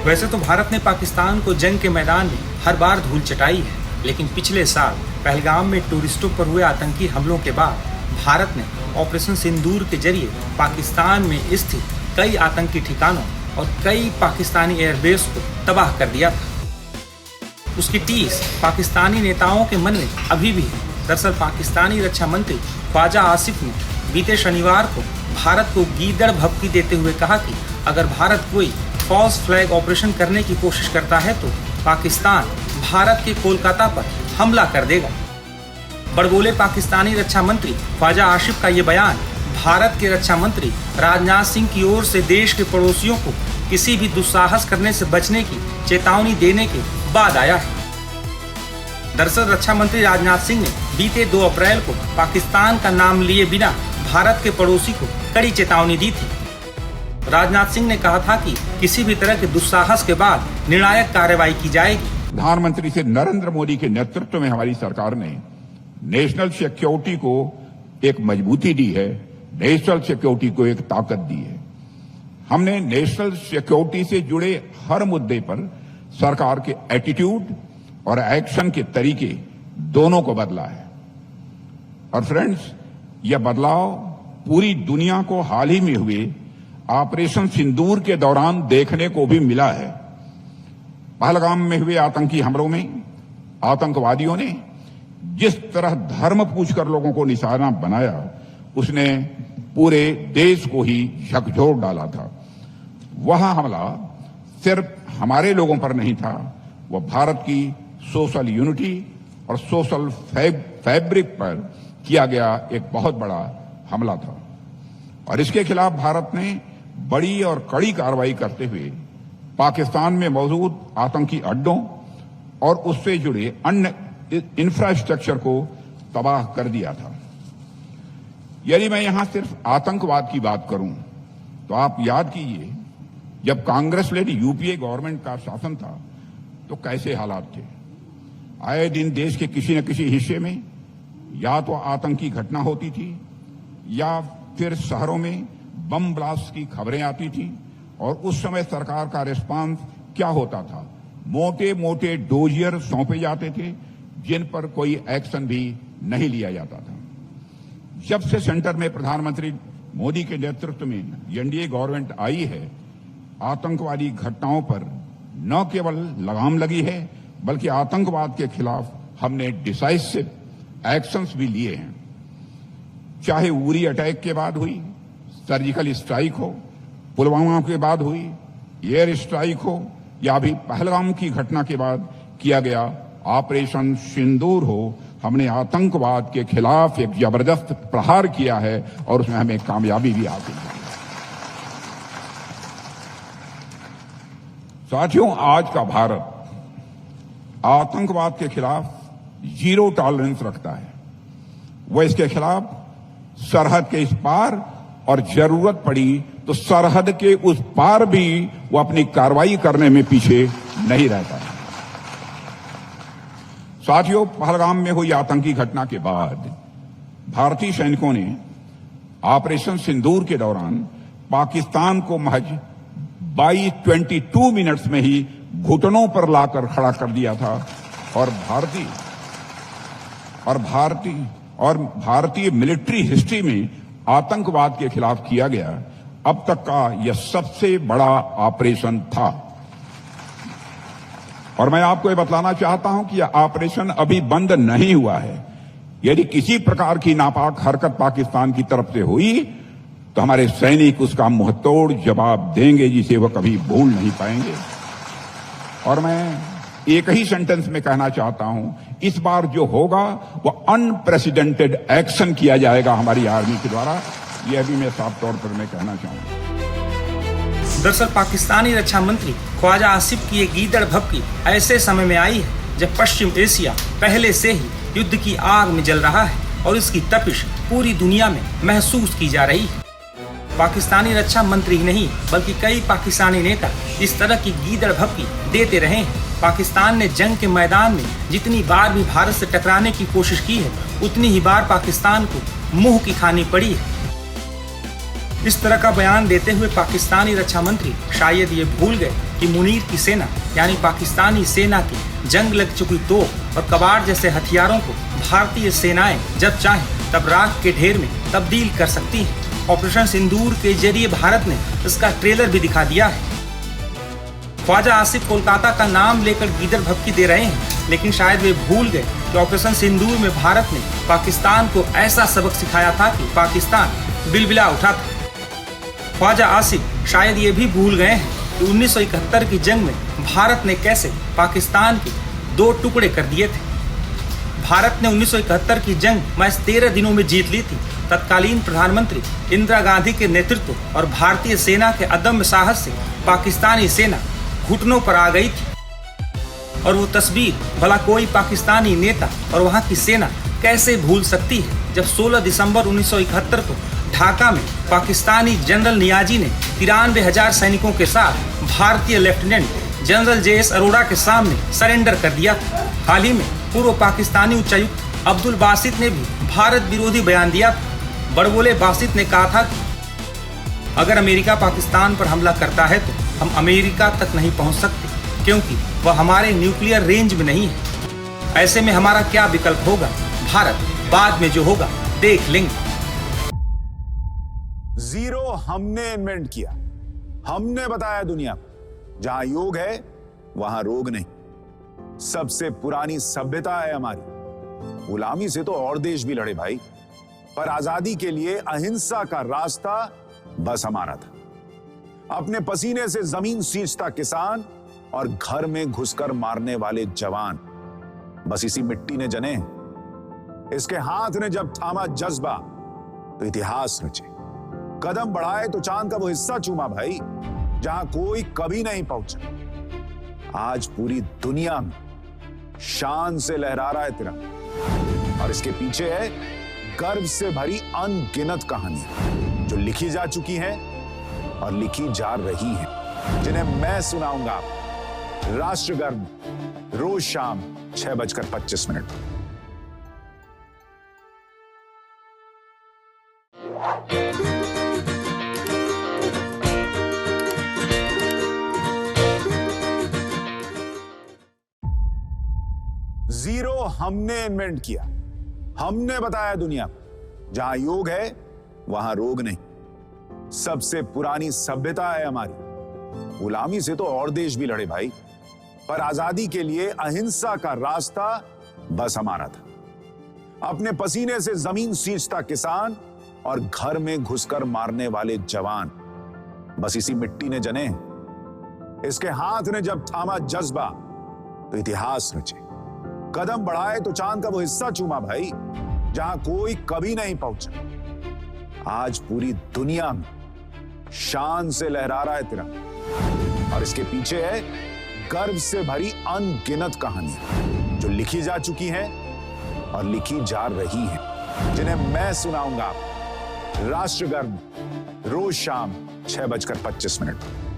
वैसे तो भारत ने पाकिस्तान को जंग के मैदान में हर बार धूल चटाई है, लेकिन पिछले साल पहलगाम में टूरिस्टों पर हुए आतंकी हमलों के बाद भारत ने ऑपरेशन सिंदूर के जरिए पाकिस्तान में स्थित कई आतंकी ठिकानों और कई पाकिस्तानी एयरबेस को तबाह कर दिया था। उसकी टीस पाकिस्तानी नेताओं के मन में अभी भी है। दरअसल पाकिस्तानी रक्षा मंत्री ख्वाजा आसिफ ने बीते शनिवार को भारत को गीदड़ भभकी देते हुए कहा कि अगर भारत कोई फॉल्स फ्लैग ऑपरेशन करने की कोशिश करता है तो पाकिस्तान भारत के कोलकाता पर हमला कर देगा। बड़बोले पाकिस्तानी रक्षा मंत्री ख्वाजा आसिफ का ये बयान भारत के रक्षा मंत्री राजनाथ सिंह की ओर से देश के पड़ोसियों को किसी भी दुस्साहस करने से बचने की चेतावनी देने के बाद आया है। दरअसल रक्षा मंत्री राजनाथ सिंह ने बीते 2 अप्रैल को पाकिस्तान का नाम लिए बिना भारत के पड़ोसी को कड़ी चेतावनी दी थी। राजनाथ सिंह ने कहा था कि किसी भी तरह के दुस्साहस के बाद निर्णायक कार्रवाई की जाएगी। प्रधानमंत्री से नरेंद्र मोदी के नेतृत्व में हमारी सरकार ने नेशनल सिक्योरिटी को एक मजबूती दी है, नेशनल सिक्योरिटी को एक ताकत दी है। हमने नेशनल सिक्योरिटी से जुड़े हर मुद्दे पर सरकार के एटीट्यूड और एक्शन के तरीके दोनों को बदला है। और फ्रेंड्स, यह बदलाव पूरी दुनिया को हाल ही में हुए ऑपरेशन सिंदूर के दौरान देखने को भी मिला है। पहलगाम में हुए आतंकी हमलों में आतंकवादियों ने जिस तरह धर्म पूछकर लोगों को निशाना बनाया, उसने पूरे देश को ही झकझोर डाला था। वह हमला सिर्फ हमारे लोगों पर नहीं था, वह भारत की सोशल यूनिटी और सोशल फैब्रिक पर किया गया एक बहुत बड़ा हमला था। और इसके खिलाफ भारत ने बड़ी और कड़ी कार्रवाई करते हुए पाकिस्तान में मौजूद आतंकी अड्डों और उससे जुड़े अन्य इंफ्रास्ट्रक्चर को तबाह कर दिया था। यदि मैं यहां सिर्फ आतंकवाद की बात करूं तो आप याद कीजिए, जब कांग्रेस लेड यूपीए गवर्नमेंट का शासन था तो कैसे हालात थे। आए दिन देश के किसी न किसी हिस्से में या तो आतंकी घटना होती थी या फिर शहरों में बम ब्लास्ट की खबरें आती थी। और उस समय सरकार का रिस्पांस क्या होता था? मोटे मोटे डोजियर सौंपे जाते थे जिन पर कोई एक्शन भी नहीं लिया जाता था। जब से सेंटर में प्रधानमंत्री मोदी के नेतृत्व में एनडीए गवर्नमेंट आई है, आतंकवादी घटनाओं पर न केवल लगाम लगी है बल्कि आतंकवाद के खिलाफ हमने डिसाइसिव एक्शंस भी लिए हैं। चाहे उरी अटैक के बाद हुई सर्जिकल स्ट्राइक हो, पुलवामा के बाद हुई एयर स्ट्राइक हो, या अभी पहलगाम की घटना के बाद किया गया ऑपरेशन सिंदूर हो, हमने आतंकवाद के खिलाफ एक जबरदस्त प्रहार किया है और उसमें हमें कामयाबी भी हासिल की। साथियों, आज का भारत आतंकवाद के खिलाफ जीरो टॉलरेंस रखता है। वह इसके खिलाफ सरहद के इस पार और जरूरत पड़ी तो सरहद के उस पार भी वो अपनी कार्रवाई करने में पीछे नहीं रहता। साथियों, पहलगाम में हुई आतंकी घटना के बाद भारतीय सैनिकों ने ऑपरेशन सिंदूर के दौरान पाकिस्तान को महज 22 मिनट्स में ही घुटनों पर लाकर खड़ा कर दिया था। और भारतीय मिलिट्री हिस्ट्री में आतंकवाद के खिलाफ किया गया अब तक का यह सबसे बड़ा ऑपरेशन था। और मैं आपको यह बतलाना चाहता हूं कि यह ऑपरेशन अभी बंद नहीं हुआ है। यदि किसी प्रकार की नापाक हरकत पाकिस्तान की तरफ से हुई तो हमारे सैनिक उसका मुंहतोड़ जवाब देंगे, जिसे वह कभी भूल नहीं पाएंगे। और मैं एक ही सेंटेंस में कहना चाहता हूं, इस बार जो होगा वह अनप्रेसिडेंटेड एक्शन किया जाएगा हमारी आर्मी के द्वारा। यह भी मैं साफ तौर पर मैं कहना चाहूंगा। दरअसल पाकिस्तानी रक्षा मंत्री ख्वाजा आसिफ की ये गीदड़ भभकी ऐसे समय में आई है जब पश्चिम एशिया पहले से ही युद्ध की आग में जल रहा है और इसकी तपिश पूरी दुनिया में महसूस की जा रही है। पाकिस्तानी रक्षा मंत्री ही नहीं बल्कि कई पाकिस्तानी नेता इस तरह की गीदड़ भभकी देते रहे हैं। पाकिस्तान ने जंग के मैदान में जितनी बार भी भारत से टकराने की कोशिश की है, उतनी ही बार पाकिस्तान को मुंह की खानी पड़ी है। इस तरह का बयान देते हुए पाकिस्तानी रक्षा मंत्री शायद ये भूल गए कि मुनीर की सेना यानी पाकिस्तानी सेना की जंग लग चुकी तोप और कबाड़ जैसे हथियारों को भारतीय सेनाएं जब चाहें तब राख के ढेर में तब्दील कर सकती हैं। ऑपरेशन सिंदूर के जरिए भारत ने इसका ट्रेलर भी दिखा दिया है। ख्वाजा आसिफ कोलकाता का नाम लेकर गीदड़ भभकी दे रहे हैं, लेकिन शायद वे भूल गए कि ऑपरेशन सिंदूर में भारत ने पाकिस्तान को ऐसा सबक सिखाया था कि पाकिस्तान बिलबिला उठा था। ख्वाजा आसिफ शायद ये भी भूल गए हैं कि 1971 की जंग में भारत ने कैसे पाकिस्तान के 2 टुकड़े कर दिए थे। भारत ने 1971 की जंग महज 13 दिनों में जीत ली थी। तत्कालीन प्रधानमंत्री इंदिरा गांधी के नेतृत्व और भारतीय सेना के अदम्य साहस से पाकिस्तानी सेना घुटनों पर आ गई थी। और वो तस्वीर भला कोई पाकिस्तानी नेता और वहां की सेना कैसे भूल सकती है, जब 16 दिसंबर 1971 को ढाका में पाकिस्तानी जनरल नियाजी ने 93,000 सैनिकों के साथ भारतीय लेफ्टिनेंट जनरल JS अरोड़ा के सामने सरेंडर कर दिया था। हाल ही में पूर्व पाकिस्तानी उच्चायुक्त अब्दुल बासित ने भी भारत विरोधी बयान दिया था। बड़बोले बासित ने कहा था कि अगर अमेरिका पाकिस्तान पर हमला करता है तो हम अमेरिका तक नहीं पहुंच सकते, क्योंकि वह हमारे न्यूक्लियर रेंज में नहीं है। ऐसे में हमारा क्या विकल्प होगा? भारत बाद में जो होगा देख लेंगे। जीरो हमने इन्वेंट किया, हमने बताया दुनिया को, जहां योग है वहां रोग नहीं। सबसे पुरानी सभ्यता है हमारी। गुलामी से तो और देश भी लड़े भाई, पर आजादी के लिए अहिंसा का रास्ता बस हमारा था। अपने पसीने से जमीन सींचता किसान और घर में घुसकर मारने वाले जवान, बस इसी मिट्टी ने जने। इसके हाथ ने जब थामा जज्बा तो इतिहास रचे। कदम बढ़ाए तो चांद का वो हिस्सा चूमा भाई, जहां कोई कभी नहीं पहुंचा। आज पूरी दुनिया में शान से लहरा रहा है तिरंगा, और इसके पीछे है गर्व से भरी अनगिनत कहानियां जो लिखी जा चुकी हैं और लिखी जा रही हैं, जिन्हें मैं सुनाऊंगा आपको राष्ट्रगर्व, रोज शाम 6:25 पर। जीरो हमने इन्वेंट किया, हमने बताया दुनिया को, जहां योग है वहां रोग नहीं। सबसे पुरानी सभ्यता है हमारी। गुलामी से तो और देश भी लड़े भाई, पर आजादी के लिए अहिंसा का रास्ता बस हमारा था। अपने पसीने से जमीन सींचता किसान और घर में घुसकर मारने वाले जवान, बस इसी मिट्टी ने जने। इसके हाथ ने जब थामा जज्बा तो इतिहास रचे। कदम बढ़ाए तो चांद का वो हिस्सा चूमा भाई, जहां कोई कभी नहीं पहुंचा। आज पूरी दुनिया में शान से लहरा रहा है तिरंगा, और इसके पीछे है गर्व से भरी अनगिनत कहानियां जो लिखी जा चुकी हैं और लिखी जा रही हैं, जिन्हें मैं सुनाऊंगा आपको राष्ट्रगर्व, रोज शाम 6:25 पर।